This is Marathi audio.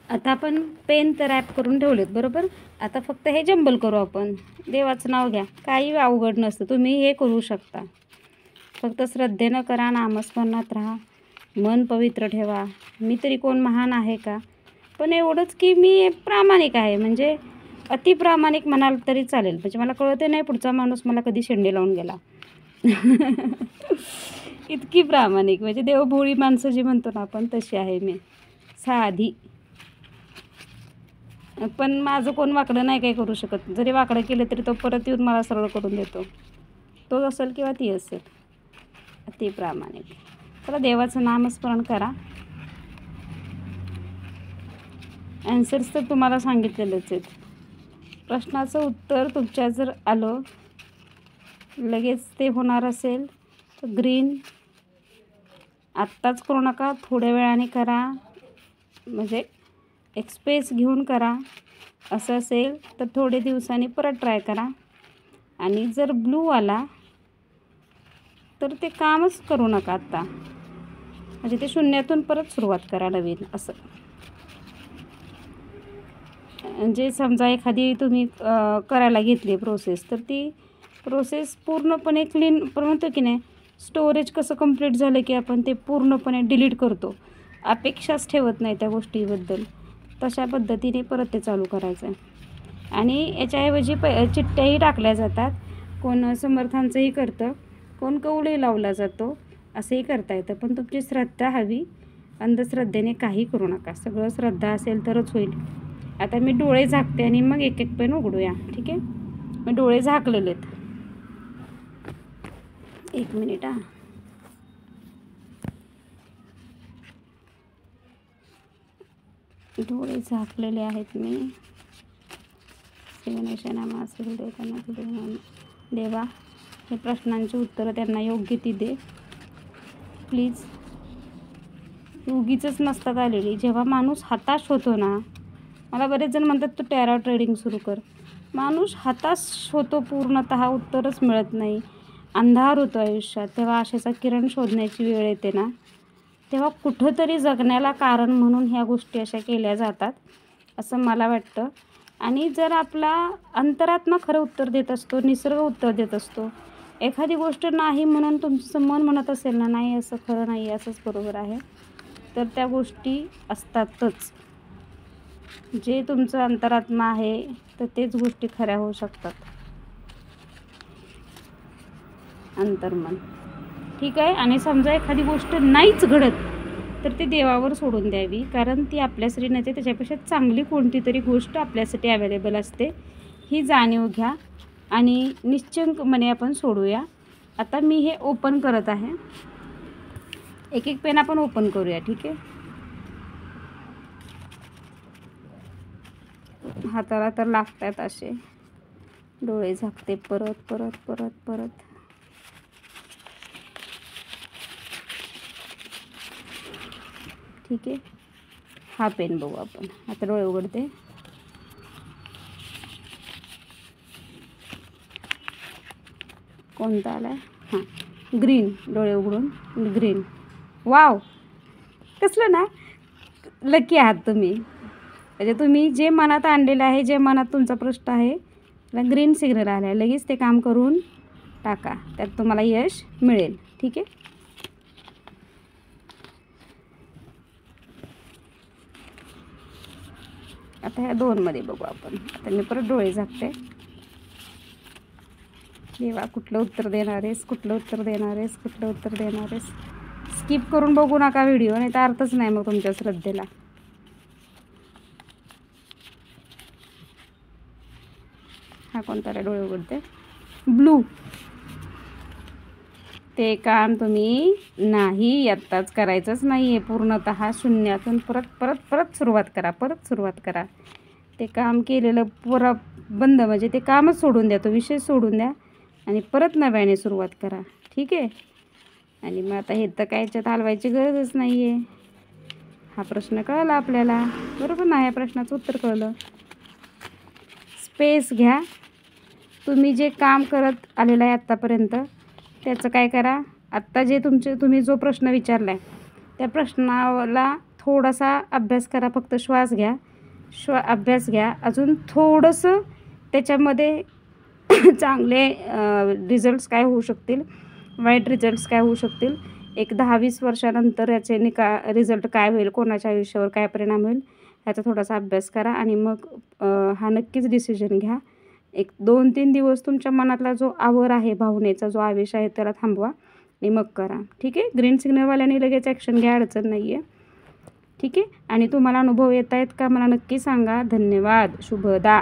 आता आपण पेन तर रॅप करून ठेवलेत बरोबर. आता फक्त हे जंबल करू आपण. देवाचं नाव घ्या, काही अवघड नसतं, तुम्ही हे करू शकता. फक्त श्रद्धेनं करा, नामस्मरणात राहा, मन पवित्र ठेवा. मी तरी कोण महान आहे का? पण एवढंच की मी प्रामाणिक आहे, म्हणजे अति प्रामाणिक म्हणाल तरी चालेल. म्हणजे मला कळते नाही पुढचा माणूस मला कधी शेंडे लावून गेला. इतकी प्रामाणिक, म्हणजे देवभोळी माणसं जी म्हणतो ना आपण तशी आहे मी, साधी. पण माझं कोण वाकडं नाही काही करू शकत. जरी वाकडं केलं तरी तो परत येऊन मला सरळ करून देतो. तो असेल किंवा ती असेल. अति प्रामाणिक. चला देवाचं नामस्मरण करा. ॲन्सर्स तर तुम्हाला सांगितलेलंच आहेत. प्रश्नाचं उत्तर तुमच्या जर आलं लगेच ते होणार असेल तर ग्रीन. आत्ताच करू नका, थोड्या वेळाने करा, म्हणजे एक स्पेस घेऊन करा. असं असेल तर थोडे दिवसांनी परत ट्राय करा. आणि जर ब्लू आला तर ते कामच करू नका आत्ता, म्हणजे ते शून्यातून परत सुरुवात करा नवीन. असं म्हणजे समजा एखादी तुम्ही करायला घेतली प्रोसेस, तर ती प्रोसेस पूर्णपणे क्लीन म्हणतो की नाही, स्टोरेज कसं कंप्लीट झालं की आपण ते पूर्णपणे डिलीट करतो, अपेक्षाच ठेवत नाही त्या गोष्टीबद्दल, तशा पद्धतीने परत ते चालू करायचं आहे. आणि याच्याऐवजी चिठ्ठ्याही टाकल्या जातात. कोण समर्थांचंही करतं, कोण कौलही लावला जातो, असंही करता येतं. पण तुमची श्रद्धा हवी. अंधश्रद्धेने काही करू नका, सगळं श्रद्धा असेल तरच होईल. आता मी डोळे झाकते आणि मग एक एक पेन उघडूया. ठीक आहे, मी डोळे झाकलेले आहेत. 1 मिनिट. डोळे झाकलेले आहेत मी. देवा, हे प्रश्नांची उत्तरं त्यांना योग्य ती दे प्लीज. उगीचच नसतात आलेली. जेव्हा माणूस हताश होतो ना, मला बरेच जण म्हणतात तू टॅरो ट्रेडिंग सुरू कर. माणूस हताश होतो पूर्णतः, उत्तरच मिळत नाही, अंधार होतो आयुष्यात, तेव्हा आशेचा किरण शोधण्याची वेळ येते ना, तेव्हा कुठंतरी जगण्याला कारण म्हणून ह्या गोष्टी अशा केल्या जातात असं मला वाटतं. आणि जर आपला अंतरात्मा खरं उत्तर देत असतो, निसर्ग उत्तर देत असतो, एखादी गोष्ट नाही म्हणून तुमचं मन म्हणत असेल ना, नाही असं खरं नाही, असंच बरोबर आहे, तर त्या गोष्टी असतातच. जे तुमचं अंतरात्मा आहे तर तेच गोष्टी खऱ्या होऊ शकतात. अंतर्मन. ठीक आहे. आणि समजा एखादी गोष्ट नाहीच घडत तर ती देवावर सोडून द्यावी, कारण ती आपल्यासाठी नसते, त्याच्यापेक्षा चांगली कोणती तरी गोष्ट आपल्यासाठी अवेलेबल असते, ही जाणीव घ्या आणि निश्चिंतपणे आपण सोडूया. आता मी हे ओपन करत आहे, एक एक पेन आपण ओपन करूया. ठीक आहे, हाताला तर लागतात असे. डोळे झाकते परत परत परत परत. ठीक आहे, हा पेन बघू आपण. आता डोळे उघडते. कोणता आलाय? हां, ग्रीन. डोळे उघडून ग्रीन. वाव, कसलं ना, लकी आहात तुम्ही. म्हणजे तुम्ही जे मनात आणलेलं आहे, जे मनात तुमचा प्रश्न आहे, त्याला ग्रीन सिग्नल आला आहे, लगेच ते काम करून टाका, त्यात तुम्हाला यश मिळेल. ठीक आहे, आता ह्या 2मध्ये बघू आपण. आता मी परत डोळे झाकते. देवा, कुठलं उत्तर देणार आहेस, कुठलं उत्तर देणार आहेस, कुठलं उत्तर देणार आहेस. स्किप करून बघू नका व्हिडिओ, नाही तर अर्थच नाही मग तुमच्या श्रद्धेला. हा कोणता रे? डोळे उघडते. ब्लू. ते काम तुम्ही नाही आत्ताच करायचंच नाही आहे, पूर्णतः शून्यातून परत परत परत सुरुवात करा, परत सुरुवात करा. ते काम केलेलं बंद, म्हणजे ते कामच सोडून द्या, तो विषय सोडून द्या आणि परत नव्याने सुरुवात करा. ठीक आहे, आणि मग आता हे तर काय याच्यात हलवायची गरजच नाही आहे. हा प्रश्न कळला आपल्याला, बरोबर ना? या प्रश्नाचं उत्तर कळलं. स्पेस घ्या. तुम्ही जे काम करत आलेलं आहे आत्तापर्यंत त्याचं काय करा, आत्ता जे तुम्ही जो प्रश्न विचारला आहे त्या प्रश्नाला थोडासा अभ्यास करा, फक्त श्वास घ्या, अभ्यास घ्या. अजून थोडंसं त्याच्यामध्ये चांगले रिझल्ट्स काय होऊ शकतील, वाईट रिझल्ट्स काय होऊ शकतील, एक 10-20 वर्षानंतर याचे रिझल्ट काय होईल, कोणाच्या आयुष्यावर काय परिणाम होईल, ह्याचा थोडासा अभ्यास करा आणि मग हा नक्कीच डिसिजन घ्या. एक 2-3 दिवस तुमच्या मनातला जो आवर आहे, भावनेचा जो आवेश आहे, त्याला थांबवा आणि मग करा. ठीक आहे. ग्रीन सिग्नलवाल्याने लगेच ॲक्शन घ्या, अडचण नाही आहे. ठीक आहे. आणि तुम्हाला अनुभव येत आहेत का मला नक्की सांगा. धन्यवाद. शुभदा.